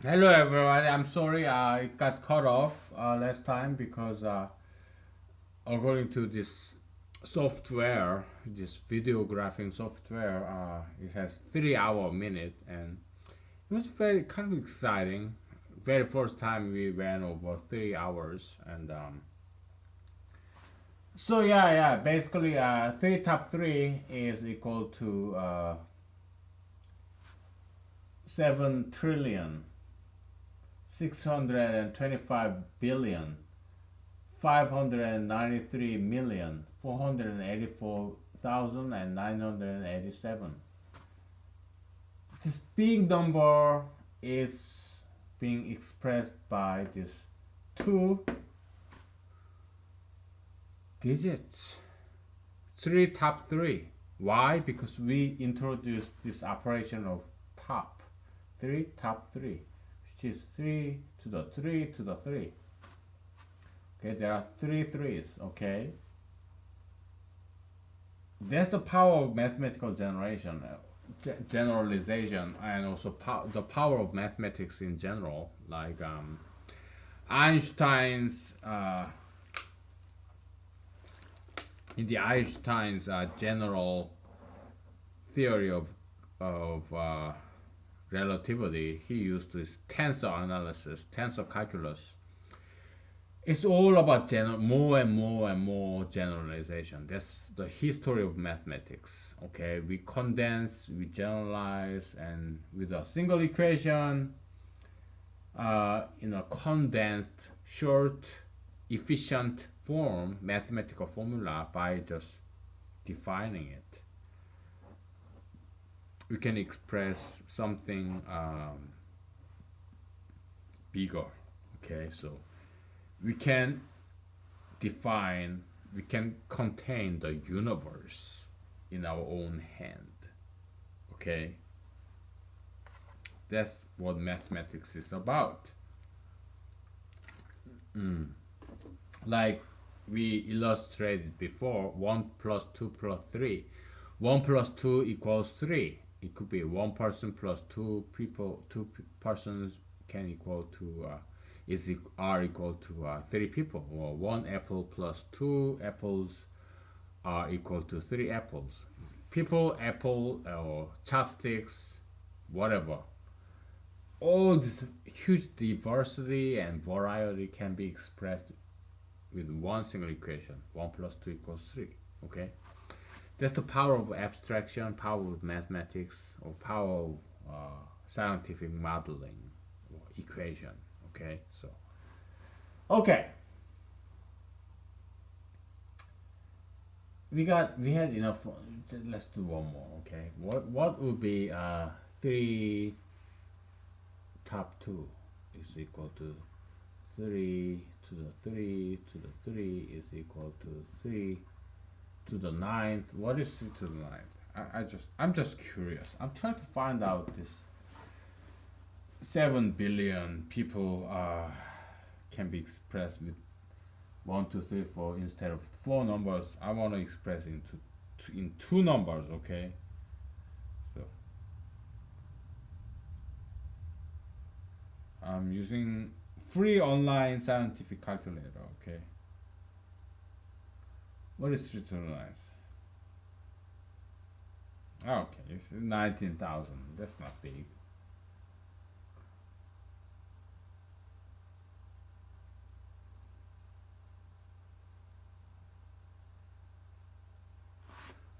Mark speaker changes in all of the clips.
Speaker 1: Hello everyone. I'm sorry I got cut off last time because according to this software, this videographing software, it has 3 hour minute, and it was very kind of exciting. Very first time we went over 3 hours, and so yeah. Basically, three top three is equal to 7 trillion 625 billion 593,484,987. This big number is being expressed by this two digits. Three top three. Why? Because we introduced this operation of top. Three top three, which is 3 to the 3 to the 3. Okay, there are three threes, okay? That's the power of mathematical generation, generalization, and also the power of mathematics in general. Like Einstein's, in the Einstein's general theory of relativity, he used this tensor analysis, tensor calculus. It's all about more and more and more generalization. That's the history of mathematics. Okay, we condense, we generalize, and with a single equation, in a condensed, short, efficient form, mathematical formula, by just defining it, we can express something bigger. Okay, so we can define, we can contain the universe in our own hand. Okay, that's what mathematics is about. Like we illustrated before, 1 plus 2 plus 3. 1 plus 2 equals 3. It could be one person plus two people, persons can equal to are equal to three people, or one apple plus two apples are equal to three apples. People, apple, or chopsticks, whatever. All this huge diversity and variety can be expressed with one single equation: one plus two equals three. Okay, that's the power of abstraction, power of mathematics, or power of scientific modeling or equation. Okay, so okay, we had enough. Let's do one more. Okay, what would be three top two is equal to three to the three to the three is equal to three to the ninth. What is three to the ninth? I'm just curious. I'm trying to find out this 7 billion people can be expressed with one, two, three, four instead of four numbers. I want to express in two numbers. Okay, so I'm using free online scientific calculator. Okay, what is three to the ninth? Okay, it's 19,000. That's not big.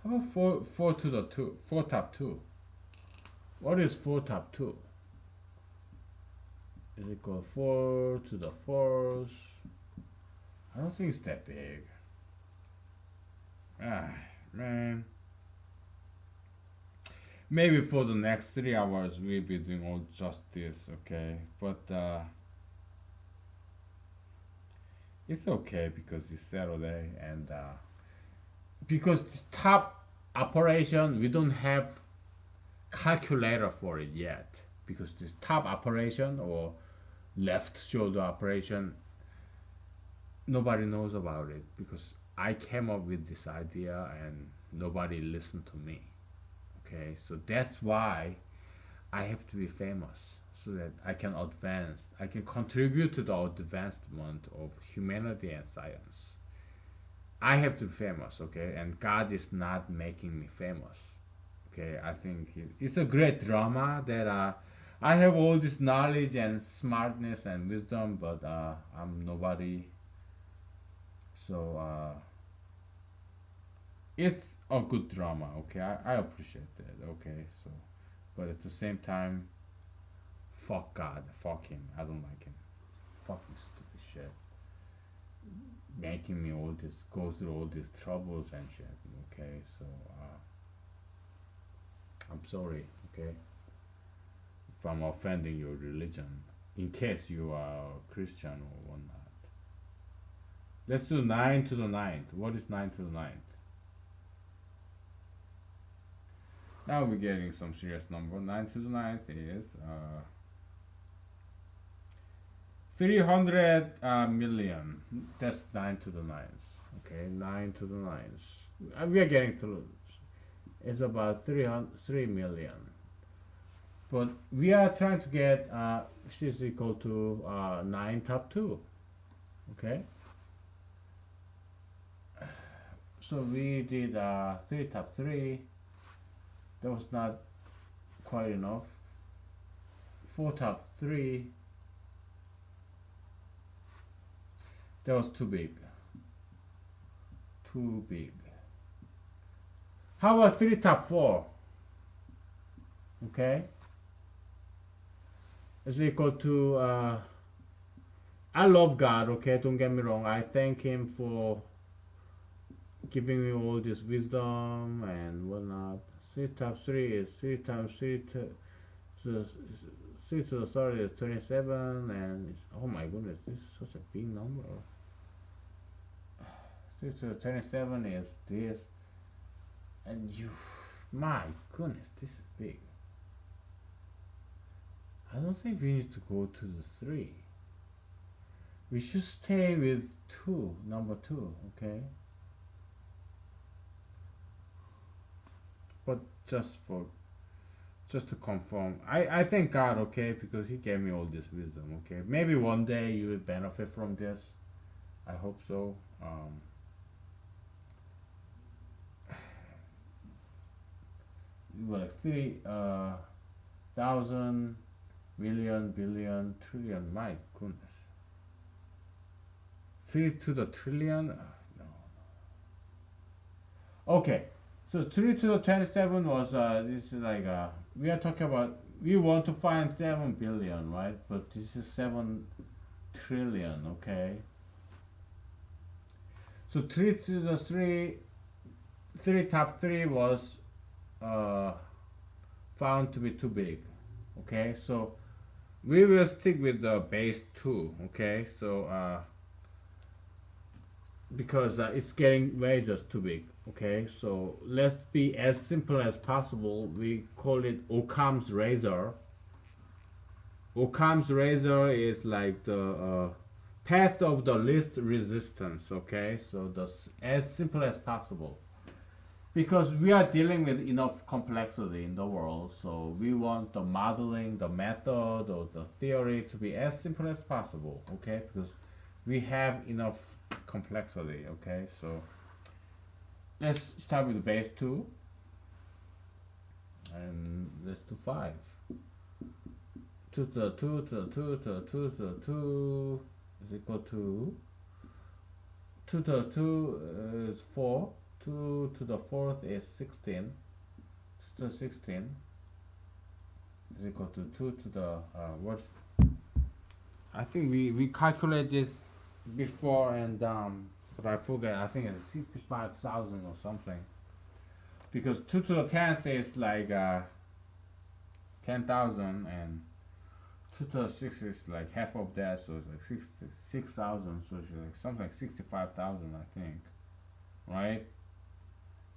Speaker 1: How about four to the two? Four top two. What is four top two? Is equal four to the fourth. I don't think it's that big. Ah, man. Maybe for the next 3 hours we'll be doing all just this, okay? But it's okay because it's Saturday, and because the top operation we don't have calculator for it yet, because this top operation or left shoulder operation, nobody knows about it because I came up with this idea and nobody listened to me. Okay, so that's why I have to be famous. so that I can advance. I can contribute to the advancement of humanity and science. I have to be famous, okay? And God is not making me famous, okay? I think it's a great drama that I have all this knowledge and smartness and wisdom, but I'm nobody. So it's a good drama, okay? I appreciate that, okay? So, but at the same time, fuck God, fuck him. I don't like him. Fucking stupid shit. Making me all this, go through all these troubles and shit, okay? So, I'm sorry, okay? If I'm offending your religion, in case you are Christian or whatnot. Let's do 9 to the ninth. What is 9 to the ninth? Now we're getting some serious number. 9 to the ninth is 300 million. That's 9 to the ninth. Okay, 9 to the ninth. We are getting to, it's about 3 million. But we are trying to get which is equal to 9 top 2. Okay. So we did 3 top 3. That was not quite enough. 4 top 3. That was too big. Too big. How about 3 top 4? Okay. Is equal to I love God, okay, don't get me wrong. I thank him for giving me all this wisdom and whatnot. 3 times 3 is 3 times 3 to 3 to the third is 27, and it's, oh my goodness, this is such a big number. 3 to the 27 is this, and you, my goodness, this is big. I don't think we need to go to the 3. We should stay with 2, number 2, okay? But just to confirm, I thank God, okay, because he gave me all this wisdom, okay? Maybe one day you will benefit from this. I hope so. Like 3,000 million, billion, trillion. My goodness. 3 to the trillion? No. Okay. So 3 to the 27 was, this is like, we are talking about, we want to find 7 billion, right? But this is 7 trillion, okay? So 3 to the 3 top 3 was found to be too big, okay? So we will stick with the base 2, okay? So, because it's getting way just too big, okay? So let's be as simple as possible. We call it Occam's razor. Occam's razor is like the path of the least resistance, okay? So as simple as possible, because we are dealing with enough complexity in the world, so we want the modeling, the method, or the theory to be as simple as possible, okay? Because we have enough complexity, okay? So let's start with the base 2, and let's do 5. 2 to the 2 to the 2 to the 2 to the 2 is equal to 2 to the 2 is 4. 2 to the 4th is 16. 2 to the 16 is equal to 2 to the what? I think we calculate this before, and but I forget. I think it's 65,000 or something, because 2 to the 10th is like 10,000, and 2 to the 6 is like half of that, so it's like 6,000. So it's like something like 65,000, I think, right?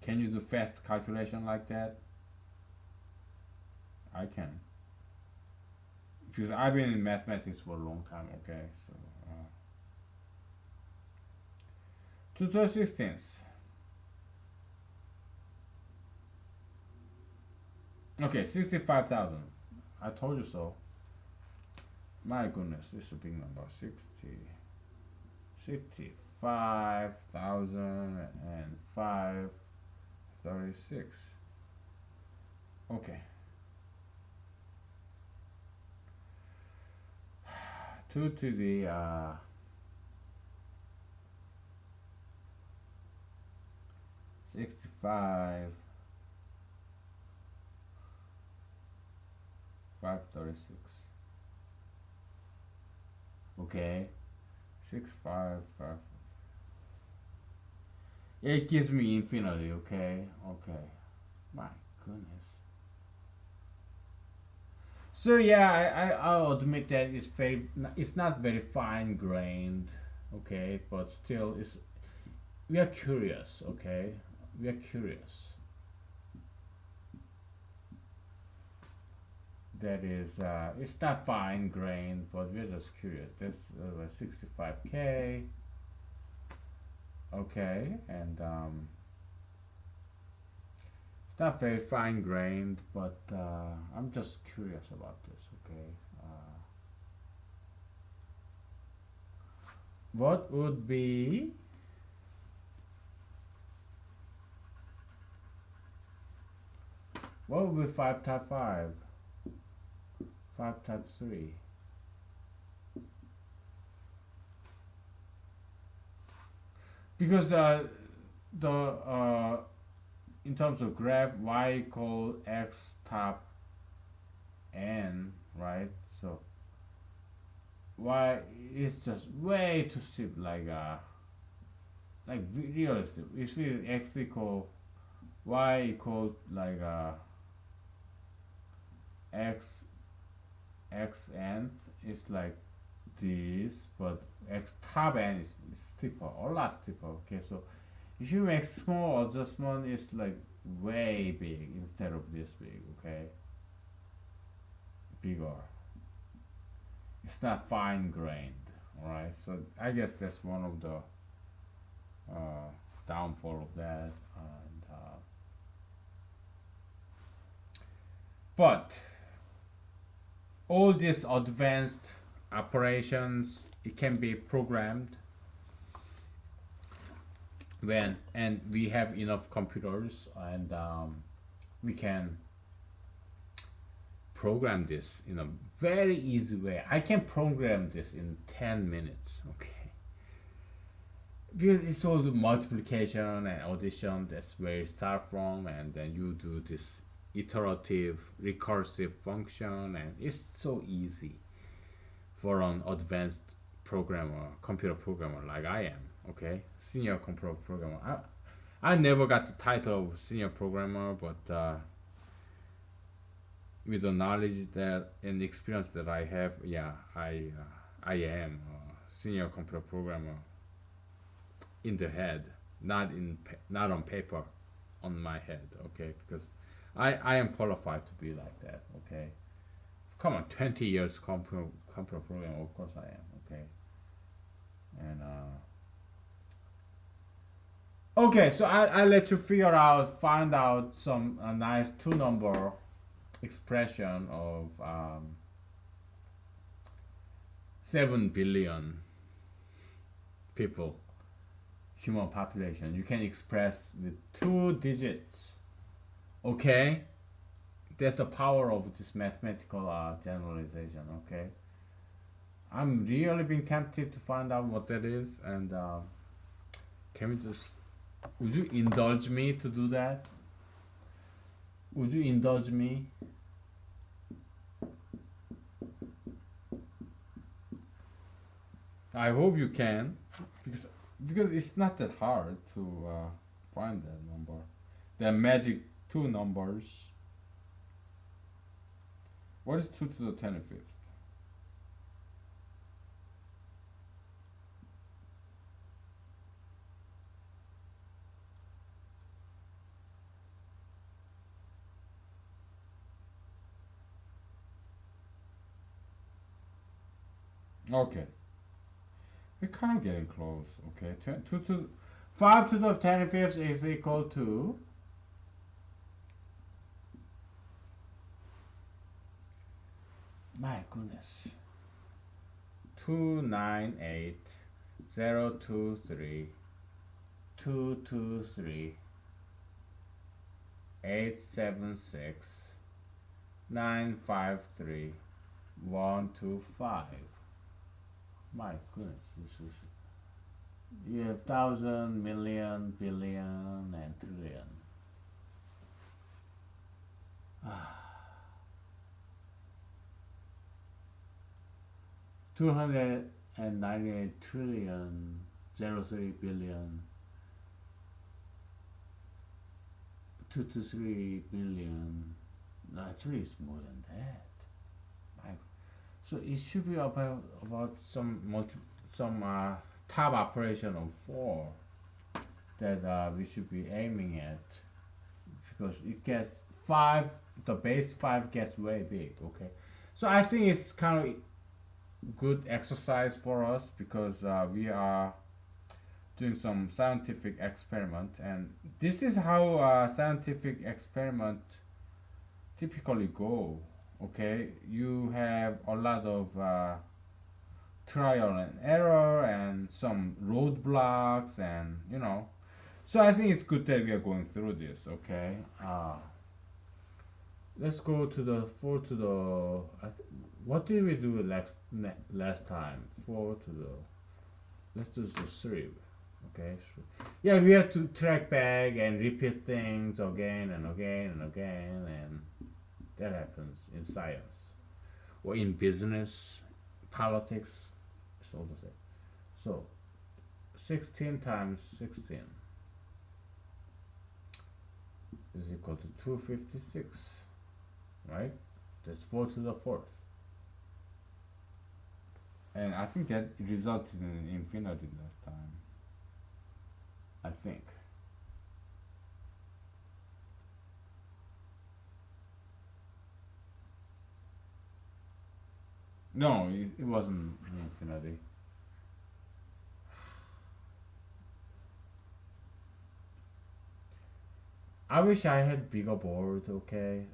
Speaker 1: Can you do fast calculation like that? I can, because I've been in mathematics for a long time, okay? So 2 to the 16th. Okay, 65,000. I told you so. My goodness, this is a big number. 65,005.36. Okay. 2 to the 65 536. Okay. 655. It gives me infinity. Okay. Okay. My goodness. So yeah, I'll admit that it's not very fine grained. Okay, but still, it's we are curious. Okay, we are curious. That is, it's not fine grained, but we're just curious. That's 65K. Okay, and it's not very fine grained, but I'm just curious about this. Okay, what would be what would be 5 times 5? 5 times 3. Because the in terms of graph, y equal x top n, right? So y is just way too steep, like realistic. It's really x equal y equal x x n is like this, but x top n is steeper, a lot steeper. Okay, so if you make small adjustment, it's like way big instead of this big. Okay, bigger. It's not fine grained. All right, so I guess that's one of the downfall of that. And, but all these advanced operations, it can be programmed when, and we have enough computers, and we can program this in a very easy way. I can program this in 10 minutes. Okay, because it's all the multiplication and addition. That's where you start from, and then you do this iterative recursive function, and it's so easy for an advanced programmer, computer programmer like I am. Okay, senior computer programmer. I never got the title of senior programmer, but with the knowledge that and experience that I have, yeah, I am a senior computer programmer in the head, not on paper, on my head. Okay, because I am qualified to be like that. Okay, come on, 20 years computer programmer. Of course I am. Okay, and okay, so I let you find out some nice two number expression of 7 billion people, human population. You can express with 2 digits. Okay, that's the power of this mathematical generalization. Okay, I'm really being tempted to find out what that is, and can we just, would you indulge me to do that? Would you indulge me? I hope you can, because it's not that hard to find that number. The magic two numbers. What is 2 to the 25th? Okay, we're kind of getting close. Okay, 5 to the 25th is equal to, my goodness, 298 023 223 876 953 125. My goodness, this is, you have thousand, million, billion, and trillion. 298 trillion 03 billion 223 billion. No, actually, it's more than that. My, so it should be about some top operation of four that we should be aiming at, because it gets five. The base five gets way big. Okay, so I think it's kind of good exercise for us, because we are doing some scientific experiment, and this is how scientific experiment typically go. Okay, you have a lot of trial and error and some roadblocks, and so I think it's good that we are going through this. Okay, let's go to the four to the what did we do last time? Four to the, let's do the three. Okay, so, yeah, we have to track back and repeat things again and again and again, and that happens in science or in business, politics. It's all the same. So 16 times 16 is equal to 256, right? That's 4 to the fourth. And I think that resulted in infinity last time. I think. No, it wasn't infinity. I wish I had bigger board, okay?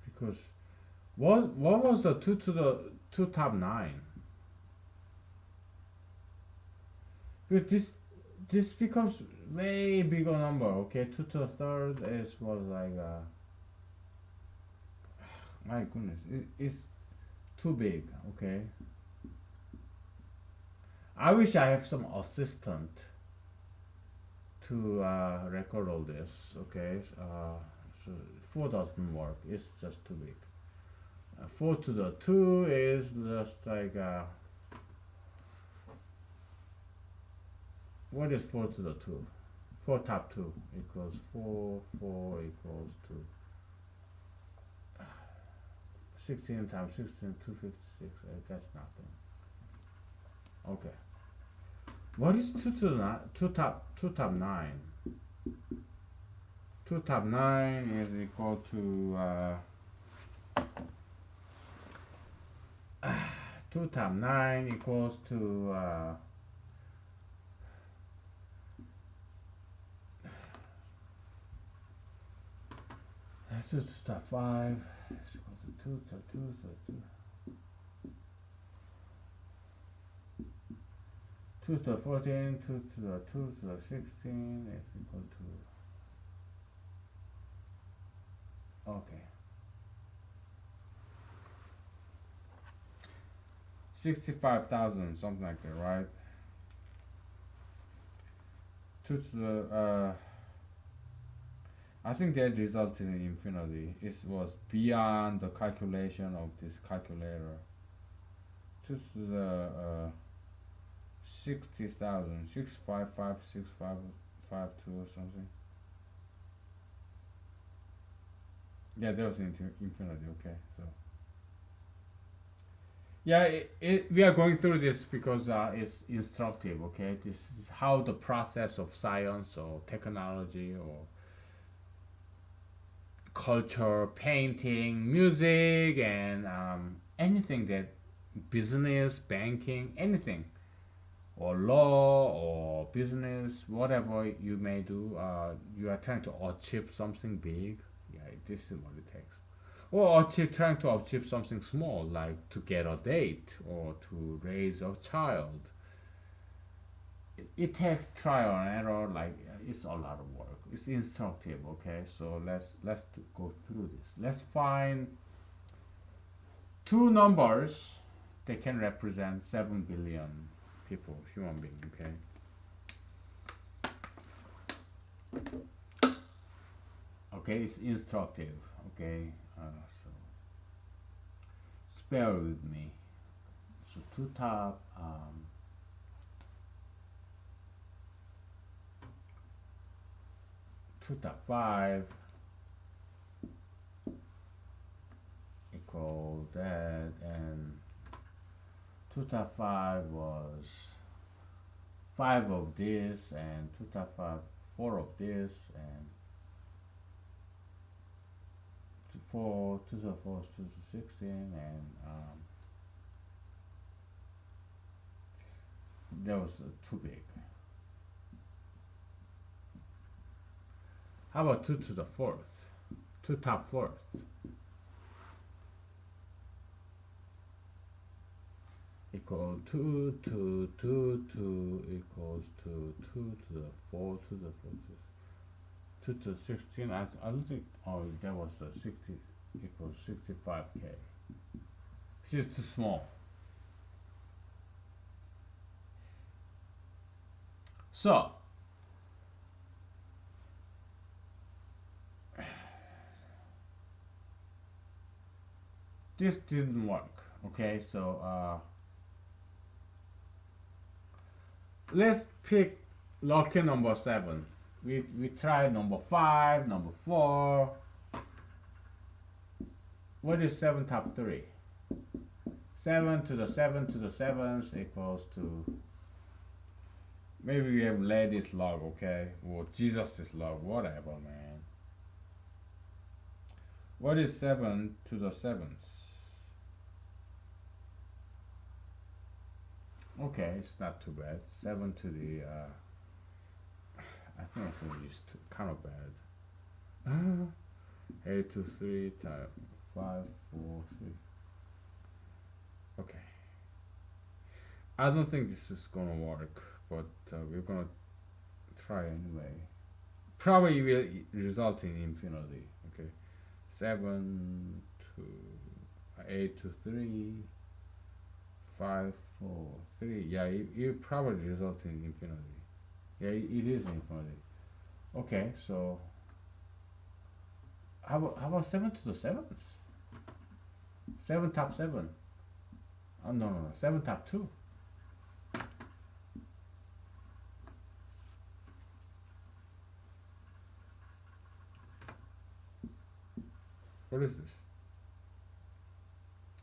Speaker 1: Because what was the two to the two top nine? But this becomes way bigger number, okay? Two to the third is was like my goodness, it's too big, okay? I wish I have some assistant to record all this, okay? So four doesn't work, it's just too big. Four to the two is just like what is 4 to the 2? 4 top 2 equals 4, 4 equals to 16 times 16, 256. That's nothing. Okay. What is 2 to the 9? 2 top 9. 2 top 9 is equal to 2 top 9 equals to 2 to the 5 is equal to 2 to 2 to 2. 2 to the 14, 2 to the 2 to the 16 is equal to, okay, 65,000, something like that, right? 2 to the, I think that resulted in infinity. It was beyond the calculation of this calculator. 2 to the 60,000, 6556552 or something. Yeah, that was infinity. Okay, so yeah, we are going through this because it's instructive. Okay, this is how the process of science or technology or culture, painting, music, and anything that business, banking, anything, or law or business, whatever you may do, you are trying to achieve something big. Yeah, this is what it takes. or trying to achieve something small, like to get a date or to raise a child. It takes trial and error. Like it's a lot of work. It's instructive. Okay, so let's go through this. Let's find two numbers that can represent 7 billion people, human beings. Okay. Okay, it's instructive. Okay, so bear with me. So two top 2.5 equal that, and 2.5 was 5 of this, and 2.5 4 of this, and 4 2 to 4 is 2 to 16, and that was too big. How about 2 to the 4th? 2 top 4th equal 2 to 2 to equals to 2 to the 4 to the 4 to 2 to 16. I don't think, oh, that was the 60 equals 65k. It's too small. So this didn't work. Okay, so let's pick lucky number 7. We tried number 5, number 4. What is 7 top 3? 7 to the 7 to the 7th equals to, maybe we have lady's log, okay, or Jesus's log, whatever, man. What is 7 to the 7th? Okay, it's not too bad. 7 to the I think it's kind of bad. 8 to 3 times 5 4 3. Okay, I don't think this is gonna work, but we're gonna try anyway. Probably will result in infinity. Okay, 7 to 8 to 3 5 4 3. Yeah, it probably result in infinity. Yeah, it is infinity. Okay, so how about 7 to the 7th? 7 top 7. Oh, no, 7 top 2. What is this?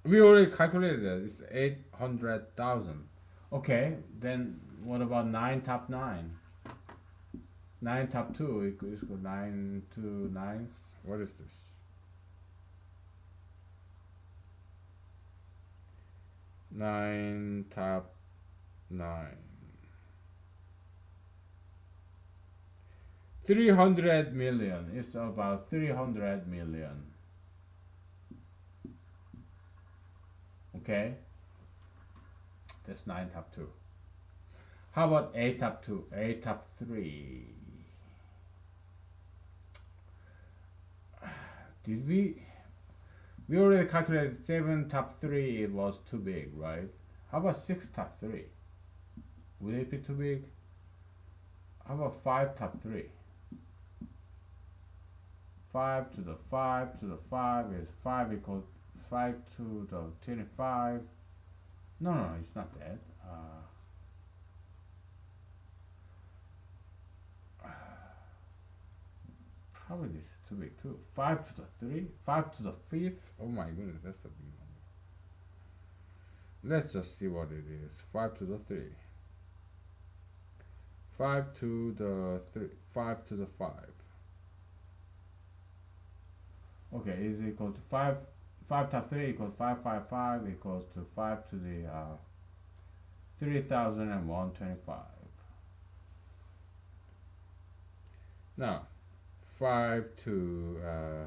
Speaker 1: We already calculated that. It's 800,000. Okay, then what about 9 top 9? 9 top 2 equals 9 to 9. What is this? 9 top 9. 300 million. It's about 300 million. Okay, that's 9 top 2. How about 8 top 2? 8 top 3. Did we already calculated 7 top 3, it was too big, right? How about 6 top 3? Would it be too big? How about 5 top 3? 5 to the 5 to the 5 is 5 equals 5 to the 25. No, it's not that. Probably this is too big too. 5 to the 3, 5 to the 5th. Oh my goodness, that's a big number. Let's just see what it is. 5 to the 3. 5 to the 3, 5 to the 5. Okay, is equal to 5. 5 top 3 equals 555 equals to 5 to the 300125. Now 5 to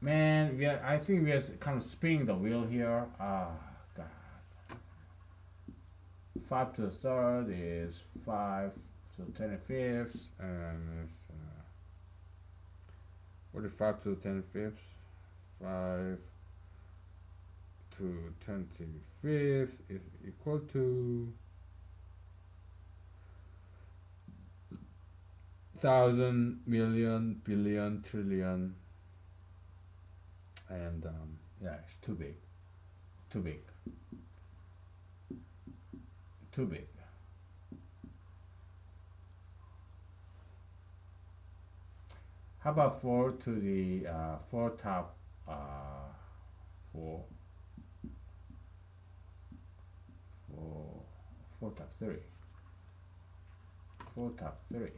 Speaker 1: Man, I think we are kind of spinning the wheel here. Ah, God. 5 to the third is 5 to the 25th, and it's, what is 5 to the 25th? 5 to 25th is equal to 1,000 million billion trillion, and yeah, it's too big, too big, too big. How about 4 to the 4 top 4 4 4 top 3 4 top 3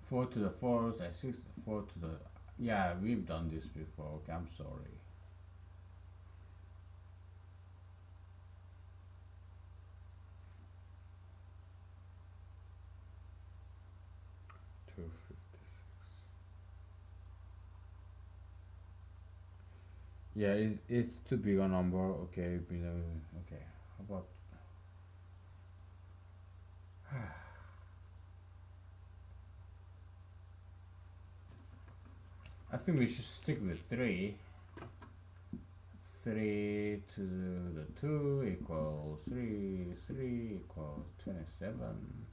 Speaker 1: 4 to the 4th and 6 4 to the, yeah, we've done this before. Okay, I'm sorry. Yeah, it's too big a number. Okay, okay. How about I think we should stick with 3. 3 to the 2 equals 3. 3 equals 27.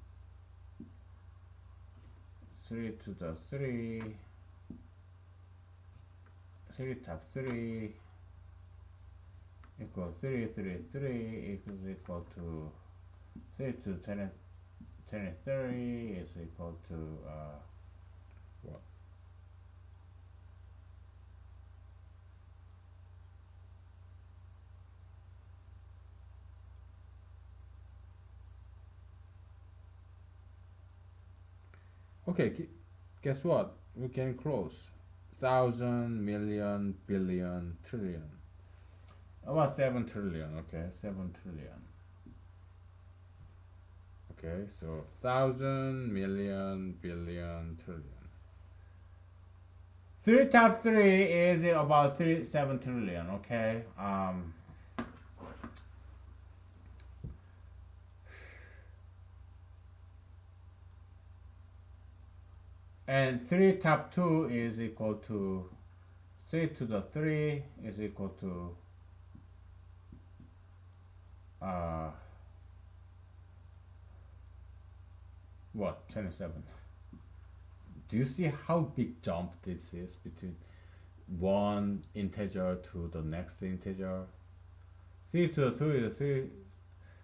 Speaker 1: 3 to the 3. 3 top 3 equals 3. 3 3 equal to 3 to 20, 23 is equal to what? Okay, guess what? We're getting close. 1,000 million billion trillion. About 7 trillion. Okay, 7 trillion. Okay, so 1,000 million billion trillion. 3 top 3 is about 7 trillion. Okay. And 3 top 2 is equal to 3 to the 3 is equal to what? 27. Do you see how big jump this is between one integer to the next integer? 3 to the 2 is 3.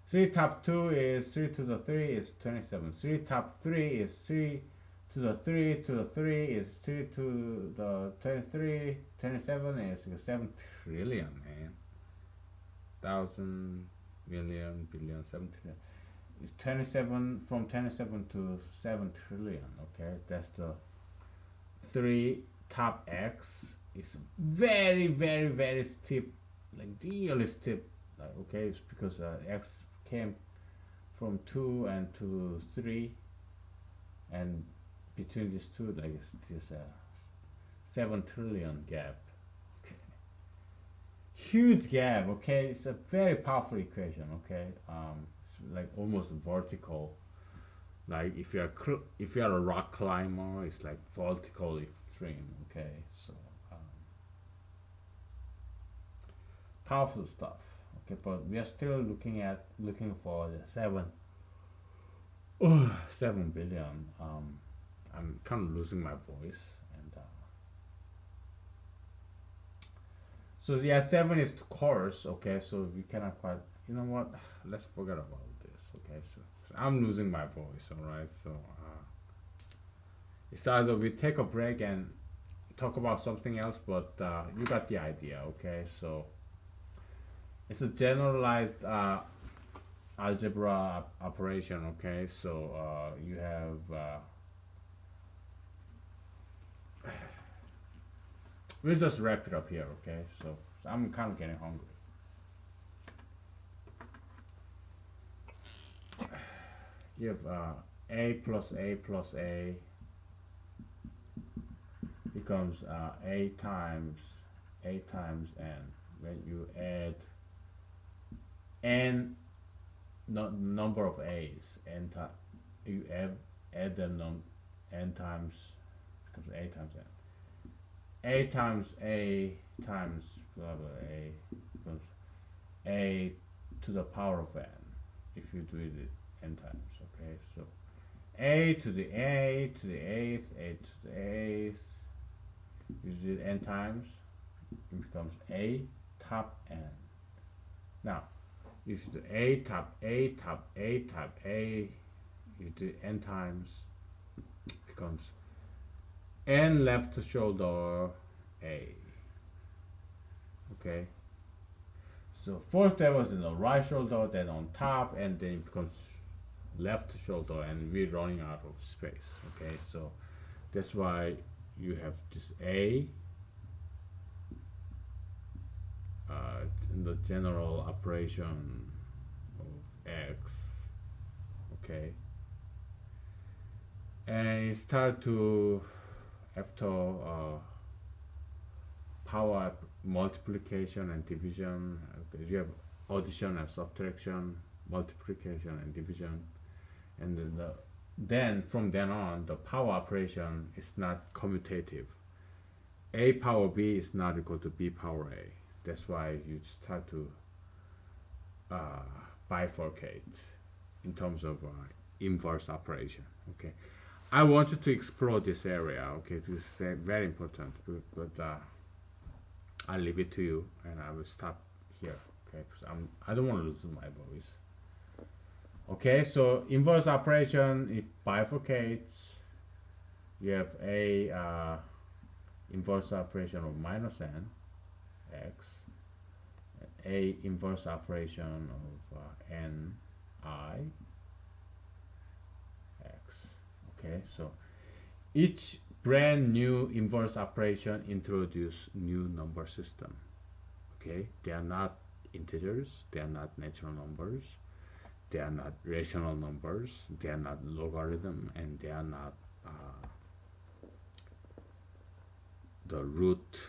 Speaker 1: 3 top 2 is 3 to the 3 is 27. 3 top 3 is 3 to the 3 to the 3 is 3 to the 23. 27 is 7 trillion, man. 1,000 million billion 7 trillion. It's 27, from 27 to 7 trillion. Okay, that's the 3 top x is very, very, very steep, like really steep. Like, okay, it's because x came from 2 and to 3, and between these two, like this 7 trillion gap. Huge gap. Okay, it's a very powerful equation. Okay, it's like almost vertical. Like if you are a rock climber, it's like vertical extreme. Okay, so powerful stuff. Okay, but we are still looking for the 7 billion. I'm kind of losing my voice, and so yeah, 7 is too coarse. Okay, so we cannot quite. You know what? Let's forget about this. Okay, so I'm losing my voice. All right, so it's either we take a break and talk about something else, but you got the idea. Okay, so it's a generalized algebra operation. Okay, so you have we'll just wrap it up here. Okay, so I'm kind of getting hungry. You have a plus a plus a becomes a times n. When you add n number of a's, you add the n times, becomes a times n. A times a times blah blah a becomes a to the power of n if you do it n times. Okay, so a to the a to the eighth, a to the eighth, you do it n times, it becomes a top n. Now if you do a top a top a top a, you do n times, it becomes n left shoulder a. Okay, so first that was in the right shoulder, then on top, and then it becomes left shoulder, and we're running out of space. Okay, so that's why you have this a. It's in the general operation of x. Okay, and it start to after power multiplication and division. Okay, you have addition and subtraction, multiplication and division, and then from then on the power operation is not commutative. A power b is not equal to b power a. That's why you start to bifurcate in terms of inverse operation. Okay, I want you to explore this area. Okay, this is very important, but I'll leave it to you, and I will stop here. Okay, because I don't want to lose my voice. Okay, so inverse operation, it bifurcates. You have a inverse operation of minus n x, a inverse operation of n I x. Okay, so each brand new inverse operation introduce new number system. Okay, they are not integers, they are not natural numbers, they are not rational numbers, they are not logarithm, and they are not the root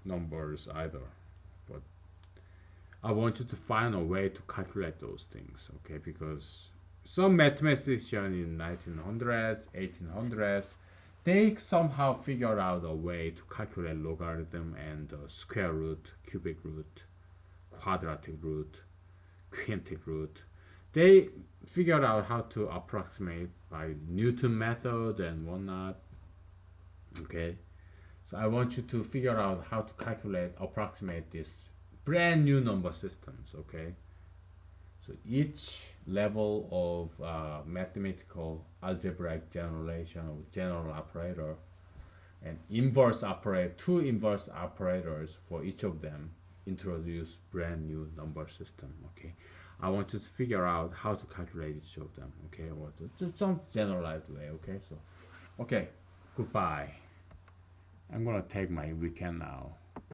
Speaker 1: numbers either. But I want you to find a way to calculate those things. Okay, because some mathematician in 1900s, 1800s, they somehow figured out a way to calculate logarithm and square root, cubic root, quadratic root, quintic root. They figured out how to approximate by Newton method and whatnot. Okay, so I want you to figure out how to approximate this brand new number systems. Okay, so each level of mathematical algebraic generalization of general operator and two inverse operators for each of them introduce brand new number system. Okay, I want you to figure out how to calculate each of them. Okay, or just some generalized way. Okay, so okay, goodbye. I'm gonna take my weekend now.